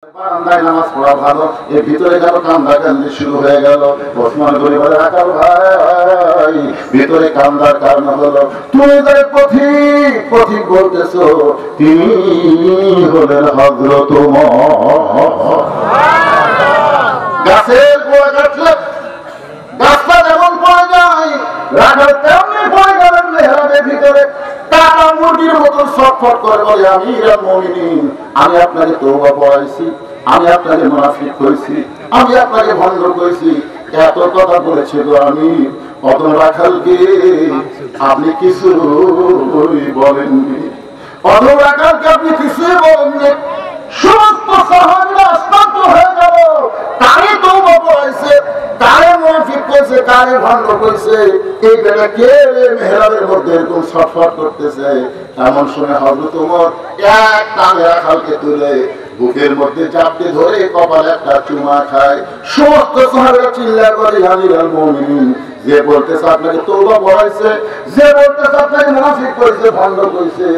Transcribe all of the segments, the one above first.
বারান্দায় নামাজ পড়া ভালো, এর ভিতরে গেল কান্দাকান্দি শুরু হয়ে গেল। ওসমান গনি বলে, রাখাল ভাই, ভিতরে কান্দার কারণ হলো তুমি তার পথিক বলতেছো, তিনি হলেন হযরত ওমর। গাছের গোড়া কাটলে গাছটা যেমন পড়ে যায়, রাখাল তেমনি পড়ে গেলেন মেহরাবের ভিতরে। টাকা মুরগির মতো ছটফট করে বলে, আমিরুল মুমিনিন, আমি আপনাকে তওবা পড়াইছি, আমি আপনাকে মুনাফিক করেছি, আমি আপনাকে ভণ্ড করেছি, এত কথা বলেছি তো আমি অত রাখালকে আপনি কিছু বলেননি, অত রাখালকে আপনি কিছুই বলেননি। সমস্ত সাহাবীরা আশ্চর্য হয়ে গেল, তারই তওবা পড়াইছে, তারে মুনাফিক করেছে, তারে ভণ্ড করেছে, এই বেলা কে মেহরাবের মধ্যে এরকম ছটফট করতেছে। এমন সময় হযরত ওমর এক টানে রাখালকে তুলে বুকের মধ্যে চাপতে ধরে কপালে একটা চুমা খায়। সমস্ত সাহাবীরা চিল্লা করে, আমিরুল মুমিনিন, যে বলতেছে আপনাকে তওবা পড়াইছে, যে বলতেছে আপনাকে মুনাফিক করেছে, ভণ্ড করেছে,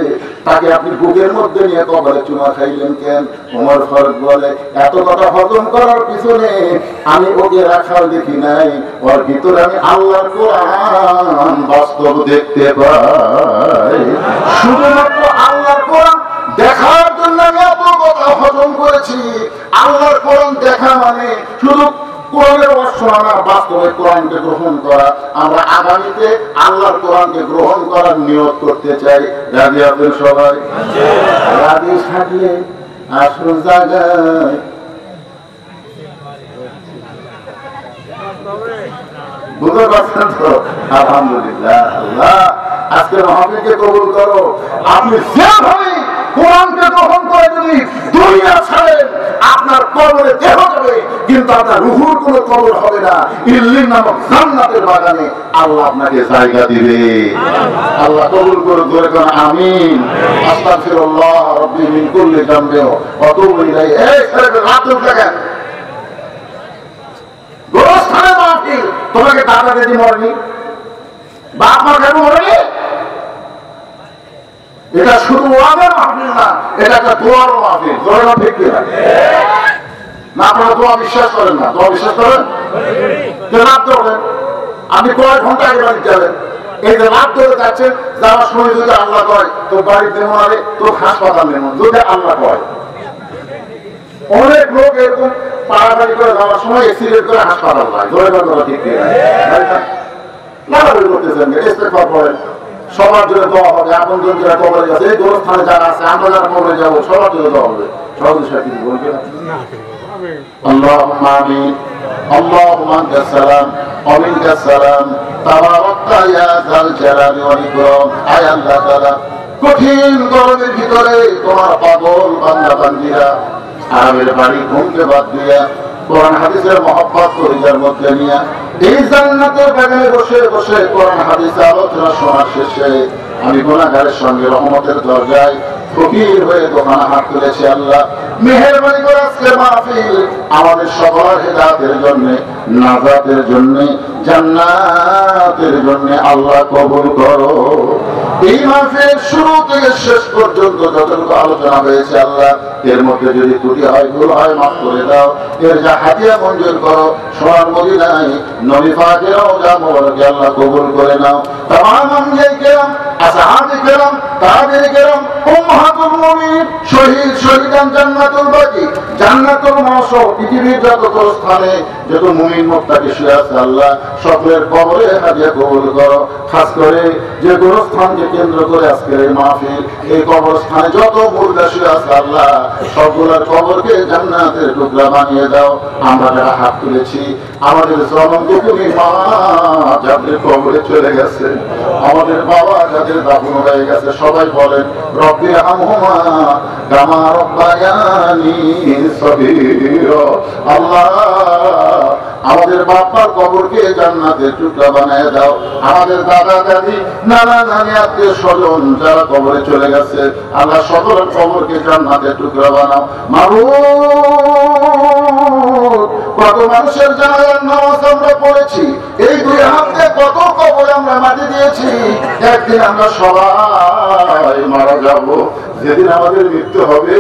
তাকে আপনি বুকের মধ্যে নিয়ে কপালে চুমা খাইলেন কেন? ওমর ফারুক বলে, এত কথা হজম করার পিছনে আমি ওকে রাখাল দেখি নাই, ওর ভিতরে আমি আল্লাহর কোরআন বাস্তব দেখতে পাই। শুধুমাত্র আল্লাহর কোরআন দেখার জন্য আমি এত কথা হজম করেছি। আল্লাহর কোরআন দেখা মানে শুধু কোরআনের অশোনা না, বাস্তবে কোরআনকে গ্রহণ করা। আমরা আগামীতে আল্লাহর কোরআনকে গ্রহণ করার নিয়ত করতে চাই। রাজি আছেন সবাই? রাজি থাকলে আসল জায়গায় বুঝতে পারছেন তো? আলহামদুলিল্লাহ। আল্লাহ আজকে মাহফিলকে কবুল করো। আপনি যেভাবে কোরআনকে গ্রহণ করে যদি দুনিয়া ছাড়েন, আপনার কবরে দেহ যাবে, কিন্তু আপনার রুহুর কোনো কবর হবে না। ইল্লিন নামক জান্নাতের বাগানে আল্লাহ আপনাকে জায়গা দিবে। আল্লাহ কবুল করে ধরে কোন আমিন। আস্তাগফিরুল্লাহ রাব্বি মিন কুল্লি যামবিন ওয়া আতুবু ইলাইহি। এই ছেলেকে রাত দেখেন, গোরস্থানে মাহফিল, তোমাকে দাদা দিদি মরেনি, বাপ মা কেন মরেনি? এটা শুধু ওয়াজের মাহফিল না, এটা একটা দোয়ারও মাহফিল। ধরে না, ঠিক কিনা? না, আপনারা দোয়া বিশ্বাস করেন না? দোয়া বিশ্বাস করেন? রাত ধরেন, আপনি কয়েক ঘন্টা আগে বাড়ি যাবেন, এই যে রাত ধরে যাচ্ছেন, যাওয়ার সময় যদি আল্লাহ কয় তোর বাড়িতে মনে, তোর হাসপাতাল নেই, যদি আল্লাহ কয়। অনেক লোক এরকম পাড়াবাড়ি করে যাওয়ার সময় এক্সিডেন্ট করে হাসপাতাল যায়। ধরে কথা ঠিক কিনা? লাগাবি করতেছেন, ইস্তেগফার পড়েন, সবার জন্য দোয়া হবে। আপন জন যারা কবরে গেছে, এই গোরস্থানে যারা আছে, আমরা যারা কবরে যাবো, সবার জন্য দোয়া হবে। সহজ সাথে বলবেন, আল্লাহুম্মা আমিন, আল্লাহুম্মা আনতাস সালাম ওয়া মিনকাস সালাম, তাবারাকতা ইয়া যাল জালালি ওয়াল ইকরাম। আয় আল্লাহ তাআলা, কঠিন গরমের ভিতরে তোমার পাগল বান্দা বান্দীরা আরামের বাড়ি ঘুমকে বাদ দিয়া কোরআন হাদিসের মহব্বত কলিজার মধ্যে নিয়ে এই জান্নাতের বাগানে বসে বসে কোরআন হাদিস আলোচনা শোনার শেষে আমি গুনাহগারের সঙ্গে রহমতের দরজায় ফকির হয়ে দোকানে হাত তুলেছি। আল্লাহ মেহেরবানি করে আজকের মাহফিল আমাদের সকলের হেদায়েতের জন্য, নাজাতের জন্য, জান্নাতের জন্য আল্লাহ কবুল করো। এই মাহফিলের শুরু থেকে শেষ পর্যন্ত যতটুকু আলোচনা হয়েছে, আল্লাহ এর মধ্যে যদি ত্রুটি হয়, ভুল হয়, মাফ করে দাও। এর যা হাতিয়া মঞ্জুর করো, সোনার মদিনায় নবী পাকের রওজা মোবারকে আল্লাহ কবুল করে নাও। তামাম আম্বিয়া কিরাম, আসহাবে কিরাম, তাবেঈন কিরাম, উম্মাহাতুল মুমিনিন, শহীদ শহীদান, জান্নাতুল বাকি, জান্নাতুল মাওসা, পৃথিবীর যত স্থানে যত মুমিন মুত্তাকি শুয়ে আছে, আল্লাহ সকলের কবরে হাদিয়া কবুল করো। খাস করে যে গোরস্থানকে কেন্দ্র করে আজকের এই মাহফিল, এই কবরস্থানে যত মুর্দা শুয়ে আছে, আল্লাহ সবগুলোর কবরকে জান্নাতের টুকরা বানিয়ে দাও। আমরা যারা হাত তুলেছি, আমাদের জনম দুঃখী মা যাদের কবরে চলে গেছে, আমাদের বাবা যাদের দাফন হয়ে গেছে, সবাই বলেন রব্বি আরহামহুমা কামা রাব্বায়ানি সগীরা। আল্লাহ আমাদের বাবার কবরকে জান্নাতের টুকরা বানিয়ে দাও। আমাদের দাদা দাদি, নানা নানি, আত্মীয় স্বজন যারা কবরে চলে গেছে, আল্লাহ সকলের কবরকে জান্নাতের টুকরা বানাও। মাবুদ, কত মানুষের জানাজার নামাজ আমরা পড়েছি, এই দুই হাতে কত কবরে আমরা মাটি দিয়েছি। একদিন আমরা সবাই মারা যাব, যেদিন আমাদের মৃত্যু হবে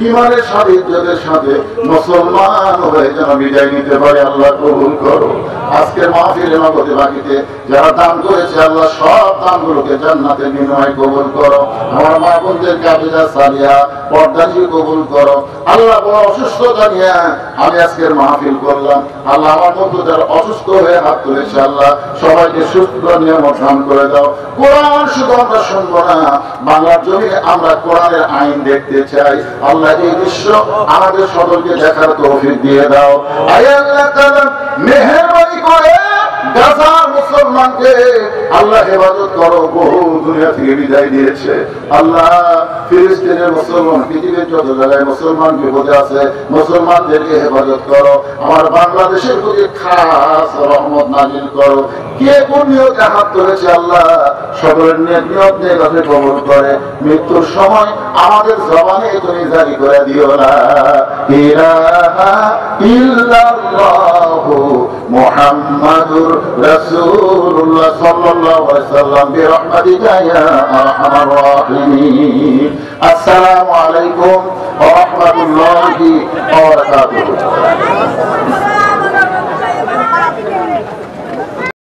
ইমানের সাথে ইজ্জতের সাথে মুসলমান হয়ে যেন বিদায় নিতে পারে। আল্লাহ কবুল করো। আজকের মাহফিলে নগদে বাকিতে যারা দান করেছে আল্লাহ সব দানগুলোকে জান্নাতের বিনিময়ে কবুল করো। আমার মা বোনদেরকে আবিদা সালিয়া পর্দাজি কবুল করো। আল্লাহ বড় অসুস্থতা নিয়ে আমি আজকের মাহফিল করলাম। আল্লাহ আমার মতো যারা অসুস্থ হয়ে হাত তুলেছে আল্লাহ সবাইকে সুস্থ নিয়ামত দান করে দাও। কোরআন শুধু আমরা শুনবো না, বাংলার জমিনে আমরা কোরআনের আইন দেখতে চাই। আল্লাহ এই দৃশ্য আমাদের সকলকে দেখার তৌফিক দিয়ে দাও। আয় আল্লাহ তাআলা মেহেরবানি করে গাজার মুসলমানকে আল্লাহ হেফাজত করো। বহু দুনিয়া থেকে বিদায় দিয়েছে আল্লাহ। ফিলিস্তিনের মুসলমান, পৃথিবীর যত জায়গায় মুসলমান বিপদে আছে মুসলমানদেরকে হেফাজত করো। আমার বাংলাদেশের প্রতি খাস রহমত নাজিল করো। কে কোন নিয়তে হাত ধরেছে আল্লাহ সকলের নিয়ত নিয়ে কাছে কবুল করে। মৃত্যুর সময় আমাদের জবানে তুমি জারি করে দিও না ইলাহা ইল্লাল্লাহু মুহাম্মাদুর রাসূলুল্লাহ সাল্লাল্লাহু আলাইহি ওয়াসাল্লাম বিরহমাতিকা ইয়া আরহামার রাহিমিন। আসসালামু আলাইকুম ওয়া রাহমাতুল্লাহি ওয়া বারাকাতুহু।